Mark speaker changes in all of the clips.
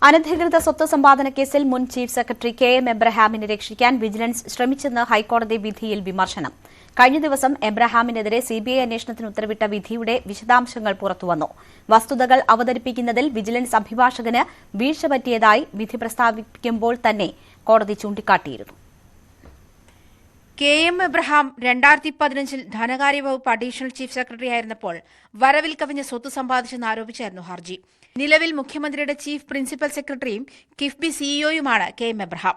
Speaker 1: അനധികൃത സ്വത്ത് സമ്പാദന കേസിൽ മുൻ ചീഫ് സെക്രട്ടറി കെ.എം. എബ്രഹാമിനെ രക്ഷിക്കാൻ വിജിലൻസ് ശ്രമിച്ചെന്ന് ഹൈക്കോടതി വിധിയിൽ വിമർശനം. കഴിഞ്ഞ ദിവസം എബ്രഹാമിനെതിരെ സിബിഐ അന്വേഷണത്തിന് ഉത്തരവിട്ട വിധിയുടെ വിശദാംശങ്ങൾ പുറത്തുവന്നു. വസ്തുതകൾ അവതരിപ്പിക്കുന്നതിൽ വിജിലൻസ് അഭിഭാഷകന് വീഴ്ച പറ്റിയതായി വിധി പ്രസ്താവിക്കുമ്പോൾ തന്നെ കോടതി ചൂണ്ടിക്കാട്ടിയിരുന്നു.
Speaker 2: കെ.എം. എബ്രഹാം 2015 ധനകാര്യ വകുപ്പ് അഡീഷണൽ ചീഫ് സെക്രട്ടറിയായിരുന്നപ്പോൾ വരവിൽ കവിഞ്ഞ സ്വത്ത് സമ്പാദിച്ചെന്നാരോപിച്ചായിരുന്നു ഹർജി. നിലവിൽ മുഖ്യമന്ത്രിയുടെ ചീഫ് പ്രിൻസിപ്പൽ സെക്രട്ടറിയും കിഫ്ബി സിഇഒയുമാണ് കെ.എം. എബ്രഹാം.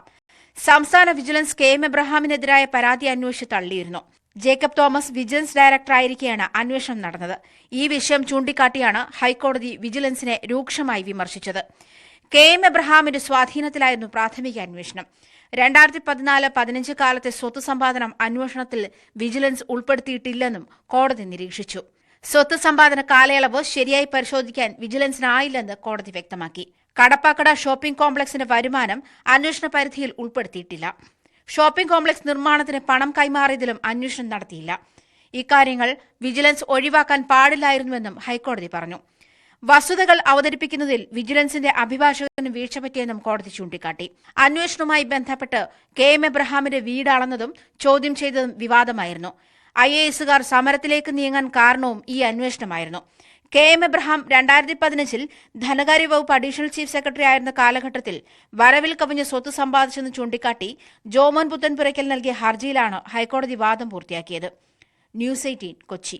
Speaker 2: സംസ്ഥാന വിജിലൻസ് കെ.എം. എബ്രഹാമിനെതിരായ പരാതി അന്വേഷിച്ച് തള്ളിയിരുന്നു. ജേക്കബ് തോമസ് വിജിലൻസ് ഡയറക്ടറായിരിക്കെയാണ് അന്വേഷണം നടന്നത്. ഈ വിഷയം ചൂണ്ടിക്കാട്ടിയാണ് ഹൈക്കോടതി വിജിലൻസിനെ രൂക്ഷമായി വിമർശിച്ചത്. കെ.എം. എബ്രഹാമിന്റെ സ്വാധീനത്തിലായിരുന്നു പ്രാഥമിക അന്വേഷണം. 2014-15 കാലത്തെ സ്വത്ത് സമ്പാദനം അന്വേഷണത്തിൽ വിജിലൻസ് ഉൾപ്പെടുത്തിയിട്ടില്ലെന്നും കോടതി നിരീക്ഷിച്ചു. സ്വത്ത് സമ്പാദന കാലയളവ് ശരിയായി പരിശോധിക്കാൻ വിജിലൻസിനായില്ലെന്ന് കോടതി വ്യക്തമാക്കി. കടപ്പാക്കട ഷോപ്പിംഗ് കോംപ്ലക്സിന്റെ വരുമാനം അന്വേഷണ പരിധിയിൽ ഉൾപ്പെടുത്തിയിട്ടില്ല. ഷോപ്പിംഗ് കോംപ്ലക്സ് നിർമ്മാണത്തിന് പണം കൈമാറിയതിലും അന്വേഷണം നടത്തിയില്ല. ഇക്കാര്യങ്ങൾ വിജിലൻസ് ഒഴിവാക്കാൻ പാടില്ലായിരുന്നുവെന്നും ഹൈക്കോടതി പറഞ്ഞു. വസ്തുതകൾ അവതരിപ്പിക്കുന്നതിൽ വിജിലൻസിന്റെ അഭിഭാഷകന് വീഴ്ച പറ്റിയെന്നും കോടതി ചൂണ്ടിക്കാട്ടി. അന്വേഷണവുമായി ബന്ധപ്പെട്ട് കെ.എം. എബ്രഹാമിന്റെ വീട് അളന്നതും ചോദ്യം ചെയ്തതും വിവാദമായിരുന്നു. IASകാർ സമരത്തിലേക്ക് നീങ്ങാൻ കാരണവും ഈ അന്വേഷണമായിരുന്നു. കെ.എം. എബ്രഹാം 2015 ധനകാര്യ വകുപ്പ് അഡീഷണൽ ചീഫ് സെക്രട്ടറി ആയിരുന്ന കാലഘട്ടത്തിൽ വരവിൽ കവിഞ്ഞ സ്വത്ത് സമ്പാദിച്ചെന്ന് ചൂണ്ടിക്കാട്ടി ജോമോൻ പുത്തൻപുരയ്ക്കൽ നൽകിയ ഹർജിയിലാണ് ഹൈക്കോടതി വാദം പൂർത്തിയാക്കിയത്. ന്യൂസ് 18 കൊച്ചി.